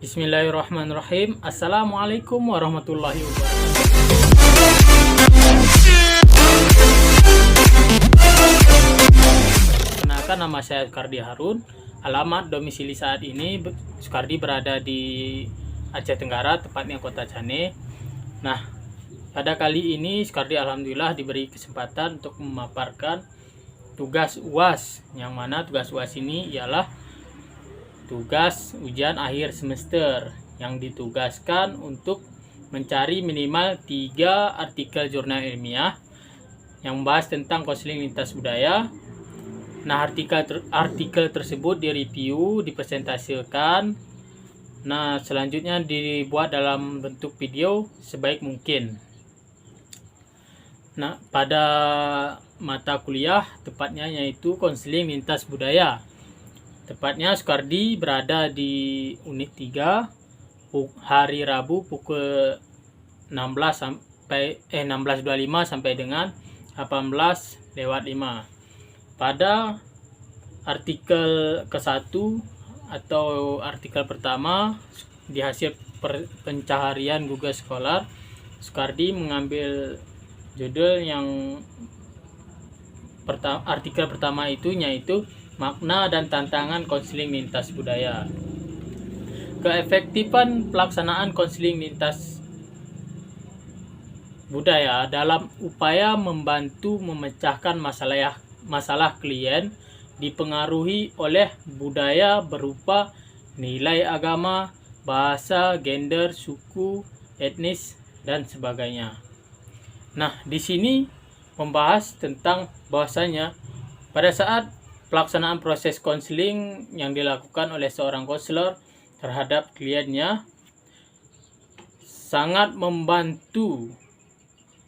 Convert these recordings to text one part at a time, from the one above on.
Bismillahirrahmanirrahim. Assalamualaikum warahmatullahi wabarakatuh. Kenalkan, nama saya Sukardi Harun. Alamat domisili saat ini Sukardi berada di Aceh Tenggara, tepatnya Kota Cane. Nah, pada kali ini Sukardi alhamdulillah diberi kesempatan untuk memaparkan tugas UAS, yang mana tugas UAS ini ialah tugas ujian akhir semester yang ditugaskan untuk mencari minimal 3 artikel jurnal ilmiah yang membahas tentang konseling lintas budaya. Nah, artikel tersebut direview, dipresentasikan. Nah, selanjutnya dibuat dalam bentuk video sebaik mungkin. Nah, pada mata kuliah tepatnya yaitu konseling lintas budaya. Tepatnya Sukardi berada di unit 3 hari Rabu pukul 16.25 sampai dengan 18:05. Pada artikel ke-1 atau artikel pertama di hasil pencaharian Google Scholar, Sukardi mengambil judul yang artikel pertama itu yaitu makna dan tantangan konseling lintas budaya. Keefektifan pelaksanaan konseling lintas budaya dalam upaya membantu memecahkan masalah klien dipengaruhi oleh budaya berupa nilai agama, bahasa, gender, suku, etnis, dan sebagainya. Nah, di sini membahas tentang bahwasanya pada saat pelaksanaan proses konseling yang dilakukan oleh seorang konselor terhadap kliennya sangat membantu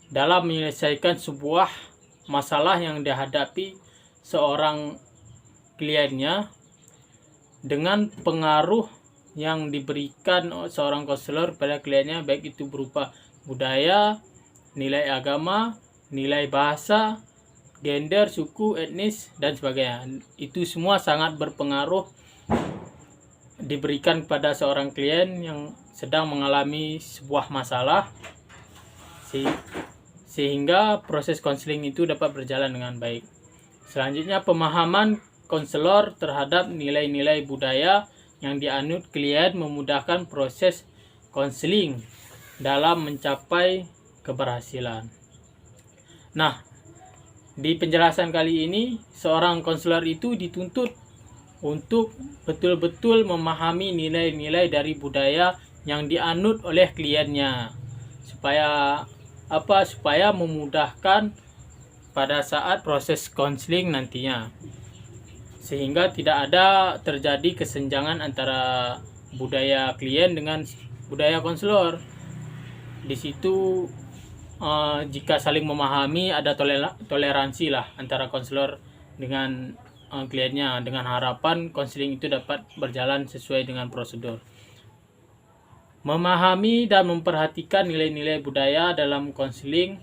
dalam menyelesaikan sebuah masalah yang dihadapi seorang kliennya dengan pengaruh yang diberikan seorang konselor pada kliennya, baik itu berupa budaya, nilai agama, nilai bahasa, gender, suku, etnis, dan sebagainya. Itu semua sangat berpengaruh diberikan pada seorang klien yang sedang mengalami sebuah masalah, sehingga proses konseling itu dapat berjalan dengan baik. Selanjutnya, pemahaman konselor terhadap nilai-nilai budaya yang dianut klien memudahkan proses konseling dalam mencapai keberhasilan. Nah, di penjelasan kali ini, seorang konselor itu dituntut untuk betul-betul memahami nilai-nilai dari budaya yang dianut oleh kliennya. Supaya memudahkan pada saat proses konseling nantinya. Sehingga tidak ada terjadi kesenjangan antara budaya klien dengan budaya konselor. Di situ jika saling memahami, ada toleransi lah antara konselor dengan kliennya, dengan harapan konseling itu dapat berjalan sesuai dengan prosedur. Memahami dan memperhatikan nilai-nilai budaya dalam konseling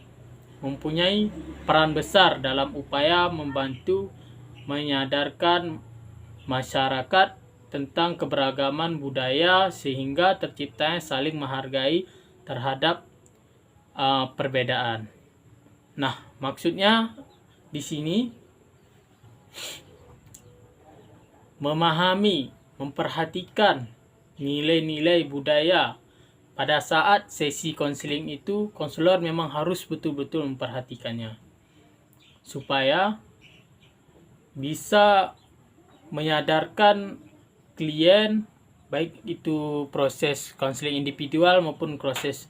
mempunyai peran besar dalam upaya membantu menyadarkan masyarakat tentang keberagaman budaya sehingga terciptanya saling menghargai terhadap perbedaan. Nah, maksudnya di sini memahami, memperhatikan nilai-nilai budaya pada saat sesi konseling itu, konselor memang harus betul-betul memperhatikannya supaya bisa menyadarkan klien, baik itu proses konseling individual maupun proses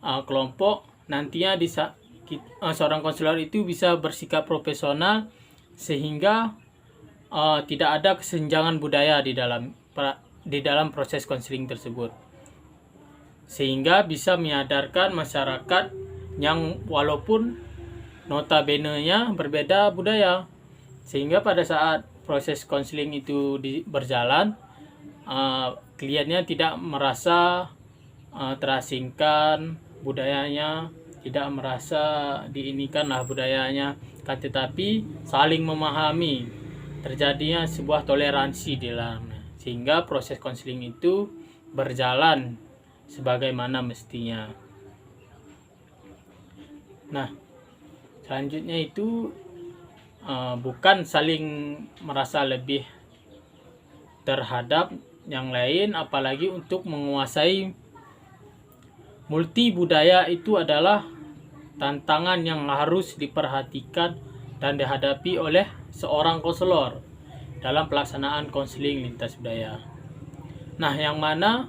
kelompok, nantinya seorang konselor itu bisa bersikap profesional sehingga tidak ada kesenjangan budaya di dalam proses konseling tersebut, sehingga bisa menyadarkan masyarakat yang walaupun notabene-nya berbeda budaya, sehingga pada saat proses konseling itu berjalan, kliennya tidak merasa terasingkan budayanya, tidak merasa diinikanlah budayanya, tetapi saling memahami, terjadinya sebuah toleransi di dalamnya, sehingga proses konseling itu berjalan sebagaimana mestinya. Nah, selanjutnya itu bukan saling merasa lebih terhadap yang lain, apalagi untuk menguasai multi budaya itu adalah tantangan yang harus diperhatikan dan dihadapi oleh seorang konselor dalam pelaksanaan konseling lintas budaya. Nah, yang mana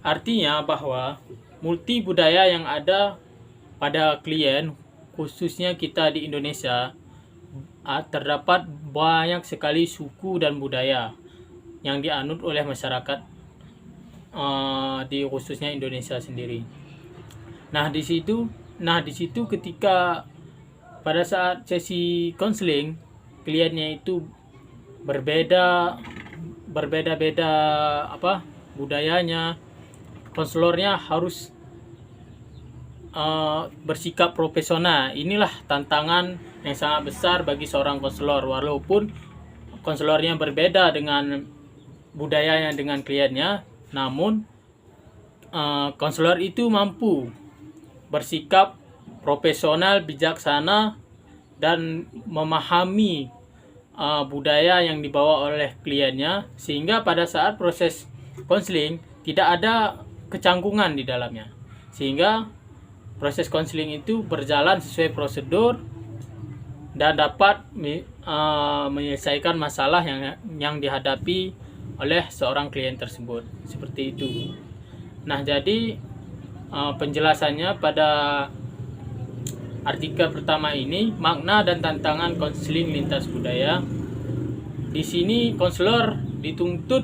artinya bahwa multi budaya yang ada pada klien, khususnya kita di Indonesia, terdapat banyak sekali suku dan budaya yang dianut oleh masyarakat di khususnya Indonesia sendiri. Nah, di situ ketika pada saat sesi konseling, kliennya itu berbeda-beda budayanya, konselornya harus bersikap profesional. Inilah tantangan yang sangat besar bagi seorang konselor, walaupun konselornya berbeda dengan budayanya dengan kliennya, namun konselor itu mampu bersikap profesional, bijaksana, dan memahami budaya yang dibawa oleh kliennya, sehingga pada saat proses konseling tidak ada kecanggungan di dalamnya, sehingga proses konseling itu berjalan sesuai prosedur dan dapat menyelesaikan masalah yang dihadapi oleh seorang klien tersebut. Seperti itu. Nah, jadi penjelasannya pada artikel pertama ini, makna dan tantangan konseling lintas budaya. Di sini konselor dituntut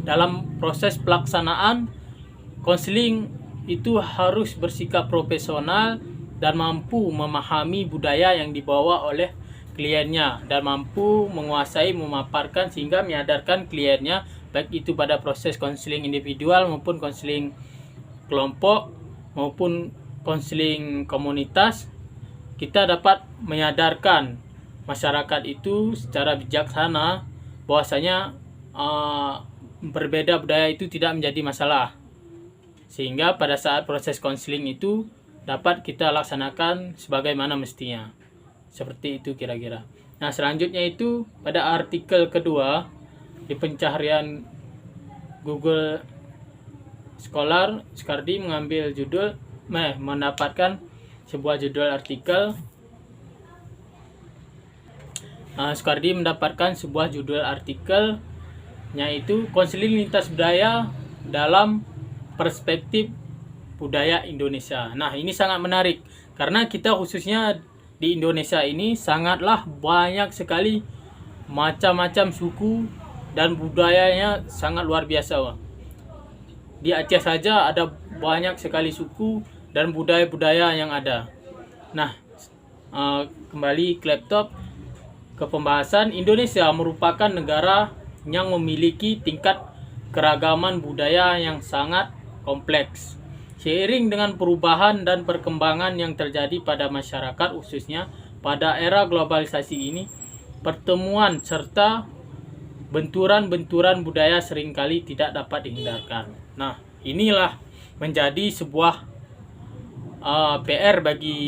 dalam proses pelaksanaan konseling itu harus bersikap profesional dan mampu memahami budaya yang dibawa oleh kliennya dan mampu menguasai, memaparkan sehingga menyadarkan kliennya, baik itu pada proses konseling individual maupun konseling kelompok maupun konseling komunitas. Kita dapat menyadarkan masyarakat itu secara bijaksana bahwasanya berbeda budaya itu tidak menjadi masalah, sehingga pada saat proses konseling itu dapat kita laksanakan sebagaimana mestinya. Seperti itu kira-kira. Nah, selanjutnya itu pada artikel kedua di pencarian Google Scholar, Sukardi mengambil judul mendapatkan sebuah judul artikel. Sukardi mendapatkan sebuah judul artikel, yaitu konseling lintas budaya dalam perspektif budaya Indonesia. Nah, ini sangat menarik karena kita khususnya di Indonesia ini sangatlah banyak sekali macam-macam suku dan budayanya sangat luar biasa. Di Aceh saja ada banyak sekali suku dan budaya-budaya yang ada. Nah, kembali ke laptop, ke pembahasan. Indonesia merupakan negara yang memiliki tingkat keragaman budaya yang sangat kompleks. Seiring dengan perubahan dan perkembangan yang terjadi pada masyarakat, khususnya pada era globalisasi ini, pertemuan serta benturan-benturan budaya seringkali tidak dapat dihindarkan. Nah, inilah menjadi sebuah PR bagi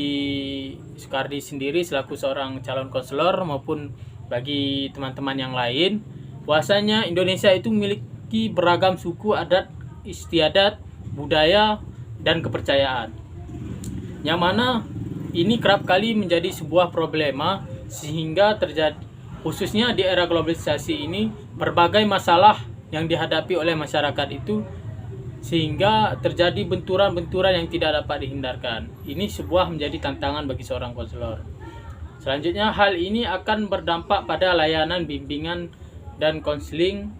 Sukardi sendiri selaku seorang calon konselor maupun bagi teman-teman yang lain, bahwasanya Indonesia itu memiliki beragam suku, adat, istiadat, budaya, dan kepercayaan, yang mana ini kerap kali menjadi sebuah problema, sehingga terjadi khususnya di era globalisasi ini berbagai masalah yang dihadapi oleh masyarakat itu, sehingga terjadi benturan-benturan yang tidak dapat dihindarkan. Ini sebuah menjadi tantangan bagi seorang konselor. Selanjutnya, hal ini akan berdampak pada layanan bimbingan dan konseling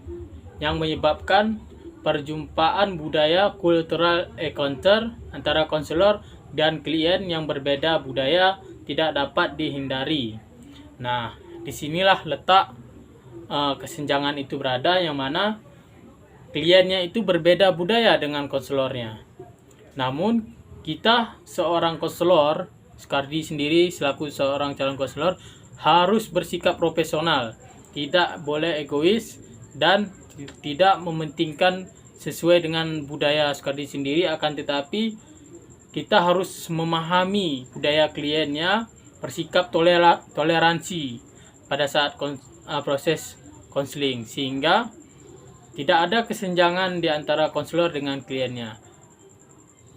yang menyebabkan perjumpaan budaya cultural encounter antara konselor dan klien yang berbeda budaya tidak dapat dihindari. Nah, disinilah letak kesenjangan itu berada, yang mana kliennya itu berbeda budaya dengan konselornya. Namun kita seorang konselor, Sukardi sendiri selaku seorang calon konselor, harus bersikap profesional, tidak boleh egois dan tidak mementingkan sesuai dengan budaya Sukardi sendiri, akan tetapi kita harus memahami budaya kliennya, bersikap toleransi pada saat proses konseling, sehingga tidak ada kesenjangan di antara konselor dengan kliennya.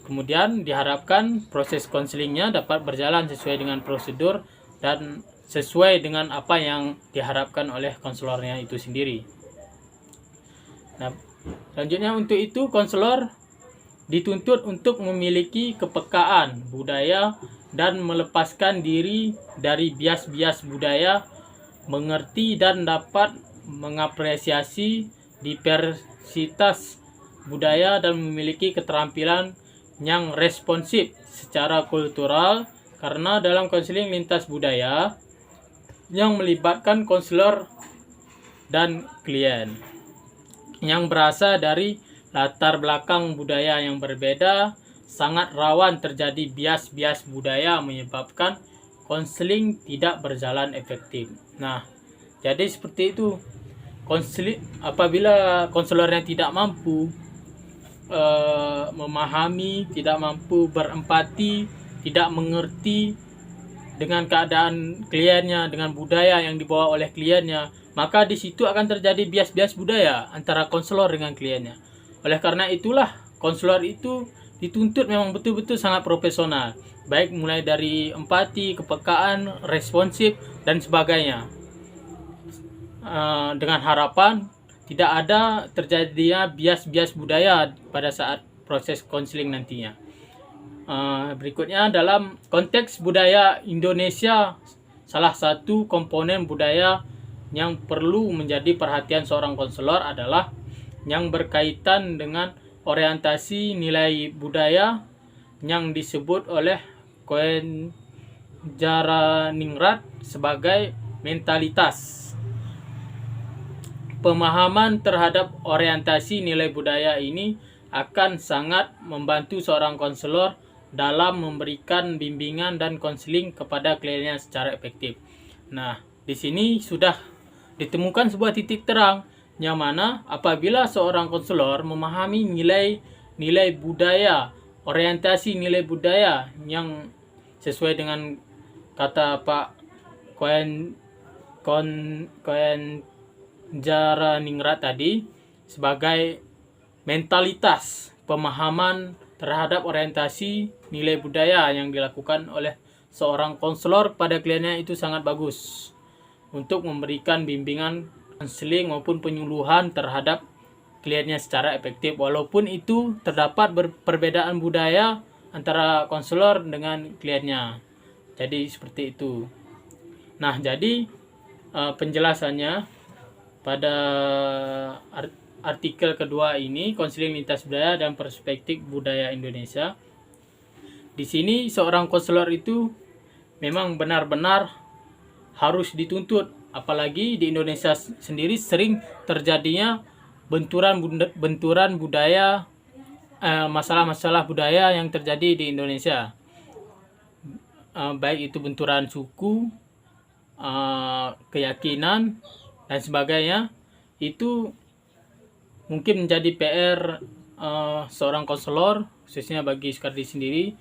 Kemudian diharapkan proses konselingnya dapat berjalan sesuai dengan prosedur dan sesuai dengan apa yang diharapkan oleh konselornya itu sendiri. Nah, selanjutnya untuk itu konselor dituntut untuk memiliki kepekaan budaya dan melepaskan diri dari bias-bias budaya, mengerti dan dapat mengapresiasi diversitas budaya dan memiliki keterampilan yang responsif secara kultural, karena dalam konseling lintas budaya yang melibatkan konselor dan klien yang berasal dari latar belakang budaya yang berbeda, sangat rawan terjadi bias-bias budaya menyebabkan konseling tidak berjalan efektif. Nah, jadi seperti itu. Konseling apabila konselornya tidak mampu memahami, tidak mampu berempati, tidak mengerti dengan keadaan kliennya, dengan budaya yang dibawa oleh kliennya, maka di situ akan terjadi bias-bias budaya antara konselor dengan kliennya. Oleh karena itulah konselor itu dituntut memang betul-betul sangat profesional, baik mulai dari empati, kepekaan, responsif dan sebagainya, dengan harapan tidak ada terjadinya bias-bias budaya pada saat proses konseling nantinya. Berikutnya, dalam konteks budaya Indonesia, salah satu komponen budaya yang perlu menjadi perhatian seorang konselor adalah yang berkaitan dengan orientasi nilai budaya yang disebut oleh Koen Jaraningrat sebagai mentalitas. Pemahaman terhadap orientasi nilai budaya ini akan sangat membantu seorang konselor dalam memberikan bimbingan dan konseling kepada kliennya secara efektif. Nah, di sini sudah ditemukan sebuah titik terang yang mana apabila seorang konselor memahami nilai budaya, orientasi nilai budaya yang sesuai dengan kata Pak Koen Jaraningrat tadi sebagai mentalitas, pemahaman terhadap orientasi nilai budaya yang dilakukan oleh seorang konselor pada kliennya itu sangat bagus untuk memberikan bimbingan konseling maupun penyuluhan terhadap kliennya secara efektif, walaupun itu terdapat perbedaan budaya antara konselor dengan kliennya. Jadi seperti itu. Nah, jadi penjelasannya pada artikel kedua ini, konseling lintas budaya dan perspektif budaya Indonesia. Di sini seorang konselor itu memang benar-benar harus dituntut, apalagi di Indonesia sendiri sering terjadinya benturan budaya, masalah-masalah budaya yang terjadi di Indonesia, baik itu benturan suku, keyakinan dan sebagainya. Itu mungkin menjadi PR seorang konselor, khususnya bagi Sukardi sendiri.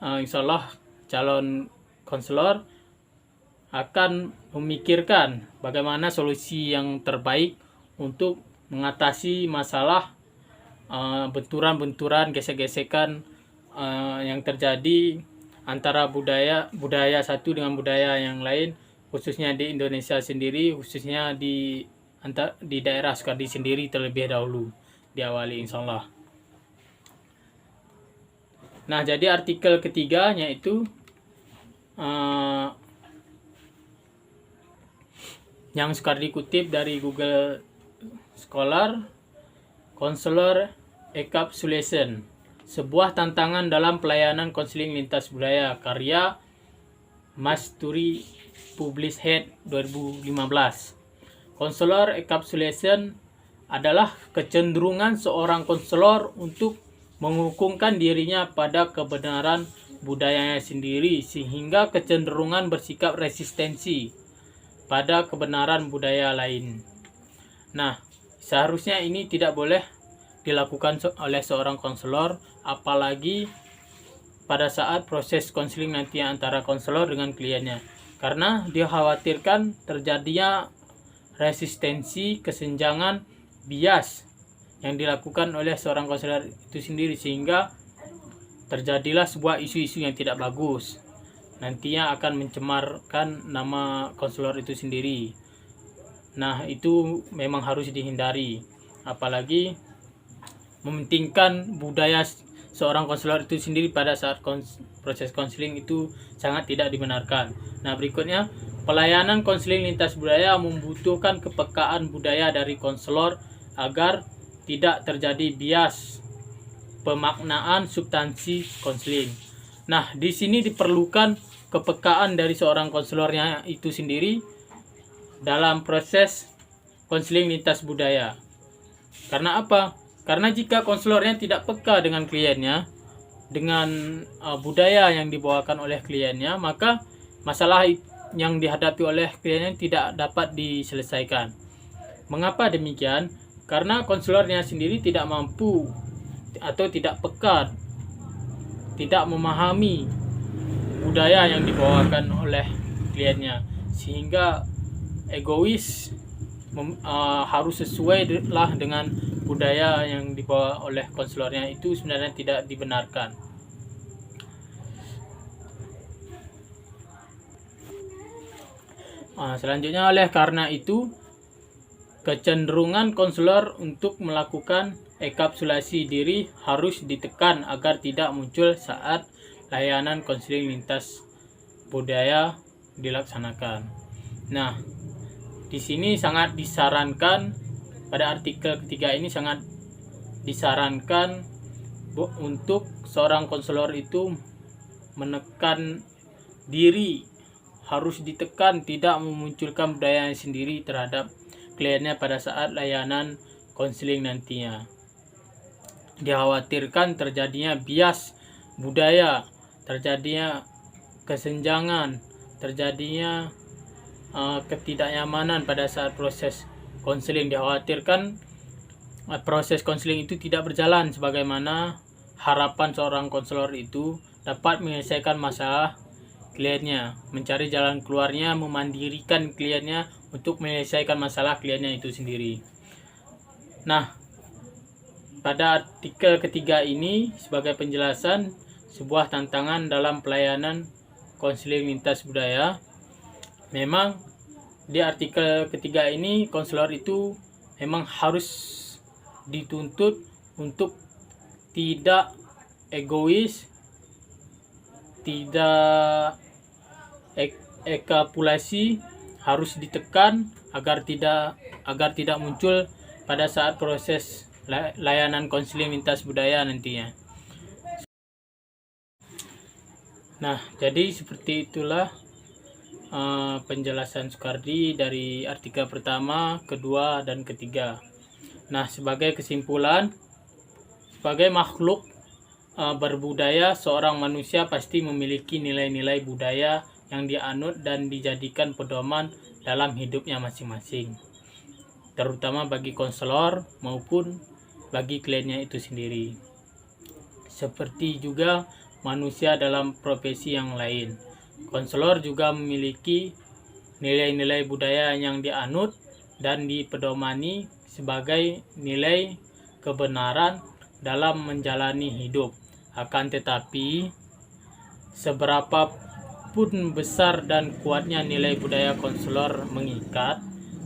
Insya Allah calon konselor akan memikirkan bagaimana solusi yang terbaik untuk mengatasi masalah benturan-benturan, gesek-gesekan yang terjadi antara budaya satu dengan budaya yang lain, khususnya di Indonesia sendiri, khususnya di daerah Sukardi sendiri terlebih dahulu diawali insyaallah. Nah, jadi artikel ketiga yaitu yang Sukardi kutip dari Google Scholar, Counselor Encapsulation, sebuah tantangan dalam pelayanan konseling lintas budaya, karya Masturi Published 2015. Counselor encapsulation adalah kecenderungan seorang konselor untuk menghukungkan dirinya pada kebenaran budayanya sendiri, sehingga kecenderungan bersikap resistensi pada kebenaran budaya lain. Nah, seharusnya ini tidak boleh dilakukan oleh seorang konselor, apalagi pada saat proses konseling nanti antara konselor dengan kliennya, karena dikhawatirkan terjadinya resistensi, kesenjangan, bias yang dilakukan oleh seorang konselor itu sendiri, sehingga terjadilah sebuah isu-isu yang tidak bagus, nantinya akan mencemarkan nama konselor itu sendiri. Nah, itu memang harus dihindari, apalagi mementingkan budaya seorang konselor itu sendiri pada saat proses konseling itu sangat tidak dibenarkan. Nah, berikutnya, pelayanan konseling lintas budaya membutuhkan kepekaan budaya dari konselor agar tidak terjadi bias pemaknaan substansi konseling. Nah, di sini diperlukan kepekaan dari seorang konselornya itu sendiri dalam proses konseling lintas budaya. Karena apa? Karena jika konselornya tidak peka dengan kliennya, dengan budaya yang dibawakan oleh kliennya, maka masalah yang dihadapi oleh kliennya tidak dapat diselesaikan. Mengapa demikian? Karena konselornya sendiri tidak mampu atau tidak peka, tidak memahami budaya yang dibawakan oleh kliennya, sehingga egois harus sesuai lah dengan budaya yang dibawa oleh konselornya, itu sebenarnya tidak dibenarkan. Selanjutnya, oleh karena itu kecenderungan konselor untuk melakukan ekapsulasi diri harus ditekan agar tidak muncul saat layanan konseling lintas budaya dilaksanakan. Nah, di sini sangat disarankan, pada artikel ketiga ini sangat disarankan untuk seorang konselor itu menekan diri, harus ditekan tidak memunculkan budaya sendiri terhadap kliennya pada saat layanan konseling nantinya. Dikhawatirkan terjadinya bias budaya, terjadinya kesenjangan, terjadinya ketidaknyamanan pada saat proses konseling. Dikhawatirkan proses konseling itu tidak berjalan sebagaimana harapan seorang konselor itu dapat menyelesaikan masalah kliennya, mencari jalan keluarnya, memandirikan kliennya untuk menyelesaikan masalah kliennya itu sendiri. Nah, pada artikel ketiga ini sebagai penjelasan sebuah tantangan dalam pelayanan konseling lintas budaya. Memang di artikel ketiga ini konselor itu memang harus dituntut untuk tidak egois, tidak ekapulasi, harus ditekan agar tidak muncul pada saat proses layanan konseling lintas budaya nantinya. Nah, jadi seperti itulah penjelasan Soekardi dari artikel pertama, kedua, dan ketiga. Nah, sebagai kesimpulan, sebagai makhluk berbudaya, seorang manusia pasti memiliki nilai-nilai budaya yang dianut dan dijadikan pedoman dalam hidupnya masing-masing, terutama bagi konselor maupun bagi kliennya itu sendiri. Seperti juga manusia dalam profesi yang lain, konselor juga memiliki nilai-nilai budaya yang dianut dan dipedomani sebagai nilai kebenaran dalam menjalani hidup. Akan tetapi, seberapa pun besar dan kuatnya nilai budaya konselor mengikat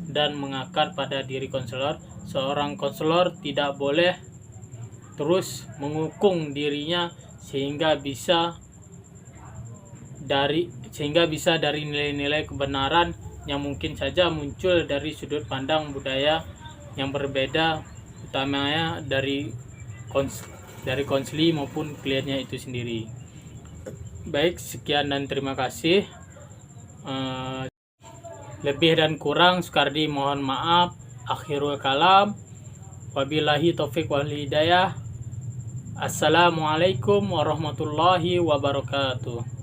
dan mengakar pada diri konselor, seorang konselor tidak boleh terus mengukung dirinya sehingga bisa dari nilai-nilai kebenaran yang mungkin saja muncul dari sudut pandang budaya yang berbeda, utamanya dari konseli maupun kliennya itu sendiri. Baik, sekian dan terima kasih. Lebih dan kurang Soekardi mohon maaf. Akhirul kalam. Wabillahi taufiq wal hidayah. Assalamualaikum warahmatullahi wabarakatuh.